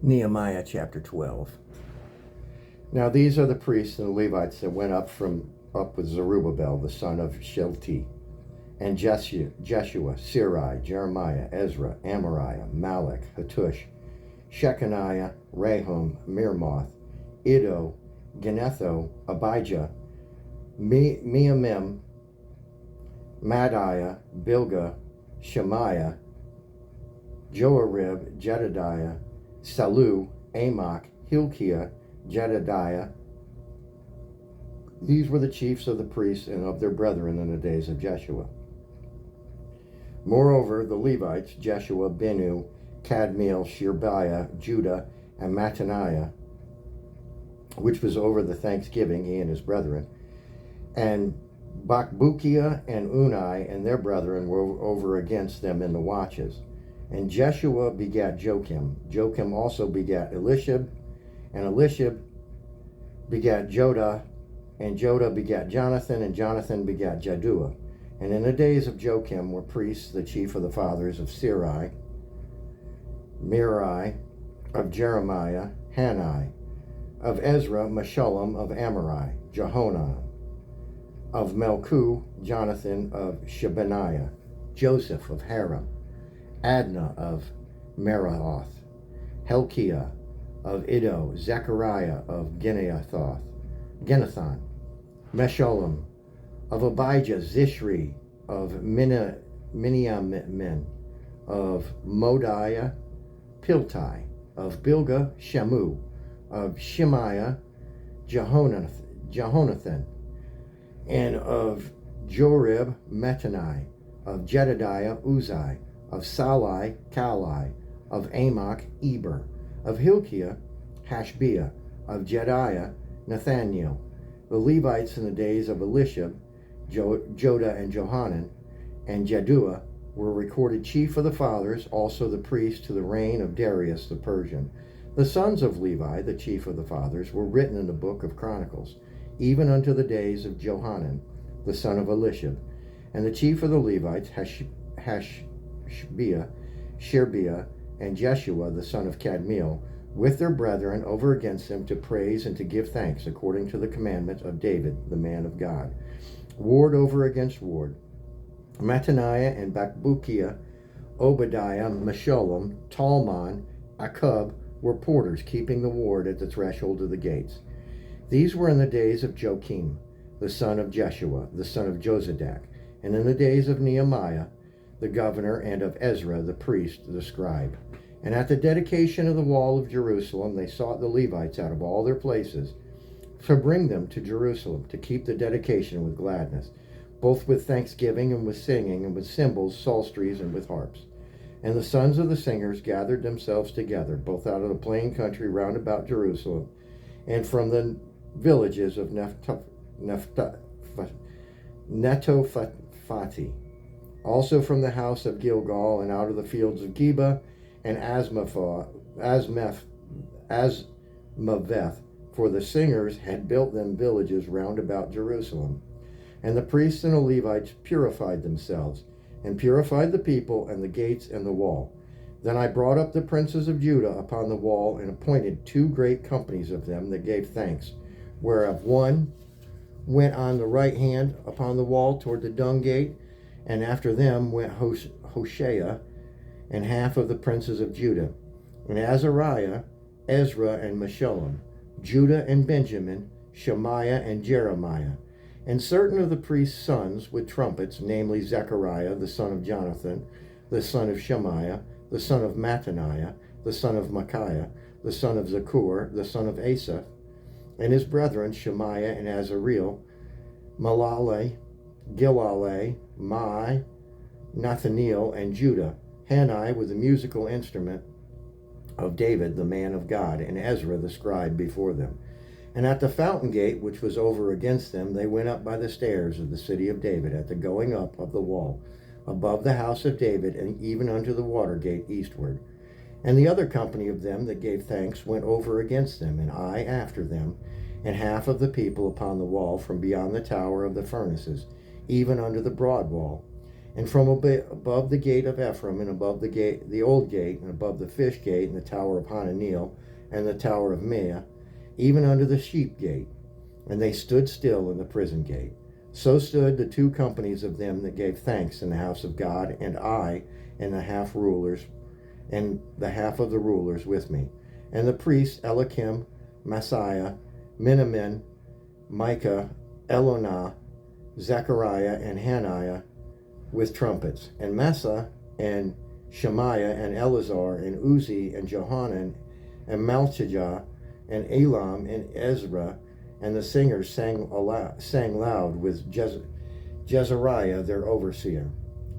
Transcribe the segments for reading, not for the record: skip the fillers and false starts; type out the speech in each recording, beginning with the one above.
Nehemiah chapter 12. Now these are the priests and the Levites that went up with Zerubbabel, the son of Shealtiel, and Jeshua, Siri, Jeremiah, Ezra, Amariah, Malach, Hattush, Shechaniah, Rehum, Mirmoth, Iddo, Ginetho, Abijah, Meamim, Madiah, Bilgah, Shemaiah, Joarib, Jedediah, Salu, Amok, Hilkiah, Jedediah. These were the chiefs of the priests and of their brethren in the days of Jeshua. Moreover, the Levites, Jeshua, Benu, Kadmiel, Sherebiah, Judah, and Mattaniah, which was over the thanksgiving, he and his brethren, and Bakbukiah and Unai and their brethren were over against them in the watches. And Jeshua begat Joachim. Joachim also begat Elishib, and Elishib begat Jodah, and Jodah begat Jonathan, and Jonathan begat Jaddua. And in the days of Joachim were priests, the chief of the fathers of Siri, Miri, of Jeremiah, Hanai, of Ezra, Meshullam, of Amari, Jehonan, of Melchu, Jonathan, of Shebaniah, Joseph of Haram, Adnah of Meraoth, Helkiah of Iddo, Zechariah of Ginnethon, Meshullam of Abijah, Zishri of Miniamin, of Modiah, Piltai, of Bilgah, Shamu, of Shemaiah, Jehonathan, and of Jorib, Metanai, of Jedediah, Uzai, of Salai, Kalai, of Amok, Eber, of Hilkiah, Hashbiah, of Jediah, Nathaniel. The Levites in the days of Elishib, Jodah and Johanan, and Jaddua were recorded chief of the fathers, also the priests to the reign of Darius the Persian. The sons of Levi, the chief of the fathers, were written in the book of Chronicles, even unto the days of Johanan, the son of Elishib. And the chief of the Levites, Sherebiah, and Jeshua, the son of Kadmiel, with their brethren over against them to praise and to give thanks, according to the commandment of David, the man of God. Ward over against ward. Mattaniah and Bakbukiah, Obadiah, Meshullam, Talmon, Akub were porters, keeping the ward at the threshold of the gates. These were in the days of Joachim, the son of Jeshua, the son of Jozadak, and in the days of Nehemiah, the governor, and of Ezra, the priest, the scribe. And at the dedication of the wall of Jerusalem, they sought the Levites out of all their places to bring them to Jerusalem, to keep the dedication with gladness, both with thanksgiving and with singing, and with cymbals, psalteries, and with harps. And the sons of the singers gathered themselves together, both out of the plain country round about Jerusalem, and from the villages of Netophathi, also from the house of Gilgal, and out of the fields of Geba and Asmaveth, for the singers had built them villages round about Jerusalem. And the priests and the Levites purified themselves, and purified the people and the gates and the wall. Then I brought up the princes of Judah upon the wall, and appointed 2 great companies of them that gave thanks, whereof one went on the right hand upon the wall toward the dung gate, and after them went Hoshea and half of the princes of Judah, and Azariah, Ezra, and Meshullam, Judah and Benjamin, Shemaiah and Jeremiah, and certain of the priests' sons with trumpets, namely Zechariah, the son of Jonathan, the son of Shemaiah, the son of Mattaniah, the son of Micaiah, the son of Zakur, the son of Asaph, and his brethren Shemaiah and Azareel, Malale, Gilale, Mai, Nathaniel, and Judah, Hanai with the musical instrument of David, the man of God, and Ezra the scribe before them. And at the fountain gate, which was over against them, they went up by the stairs of the city of David, at the going up of the wall, above the house of David, and even unto the water gate eastward. And the other company of them that gave thanks went over against them, and I after them, and half of the people upon the wall from beyond the tower of the furnaces, even unto the broad wall. And from above the gate of Ephraim, and above the old gate, and above the fish gate, and the tower of Hananeel, and the tower of Mea, even unto the sheep gate. And they stood still in the prison gate. So stood the two companies of them that gave thanks in the house of God, and I, and the half rulers, and the half of the rulers with me. And the priests Eliakim, Messiah, Menamin, Micah, Elonah, Zechariah, and Hananiah with trumpets, and Massa, and Shemaiah, and Eleazar, and Uzi, and Johanan, and Malchijah, and Elam, and Ezra, and the singers sang loud with Jezariah their overseer.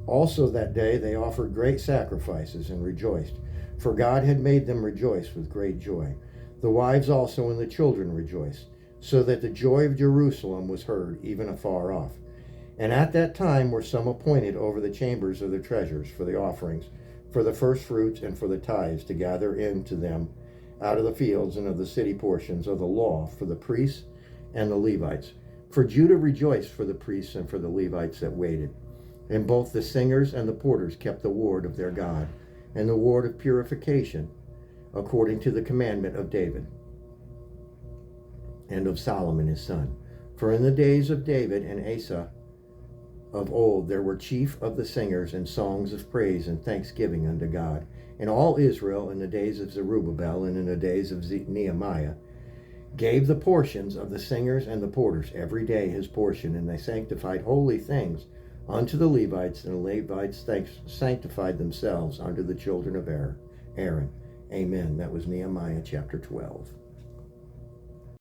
Also that day they offered great sacrifices and rejoiced, for God had made them rejoice with great joy. The wives also and the children rejoiced, so that the joy of Jerusalem was heard even afar off. And at that time were some appointed over the chambers of the treasures for the offerings, for the first fruits, and for the tithes, to gather into them out of the fields and of the city portions of the law for the priests and the Levites. For Judah rejoiced for the priests and for the Levites that waited. And both the singers and the porters kept the ward of their God, and the ward of purification, according to the commandment of David and of Solomon his son. For in the days of David and Asa of old there were chief of the singers, and songs of praise and thanksgiving unto God. And all Israel in the days of Zerubbabel and in the days of Nehemiah gave the portions of the singers and the porters every day his portion, and they sanctified holy things unto the Levites, and the Levites sanctified themselves unto the children of Aaron. Amen. That was Nehemiah chapter 12.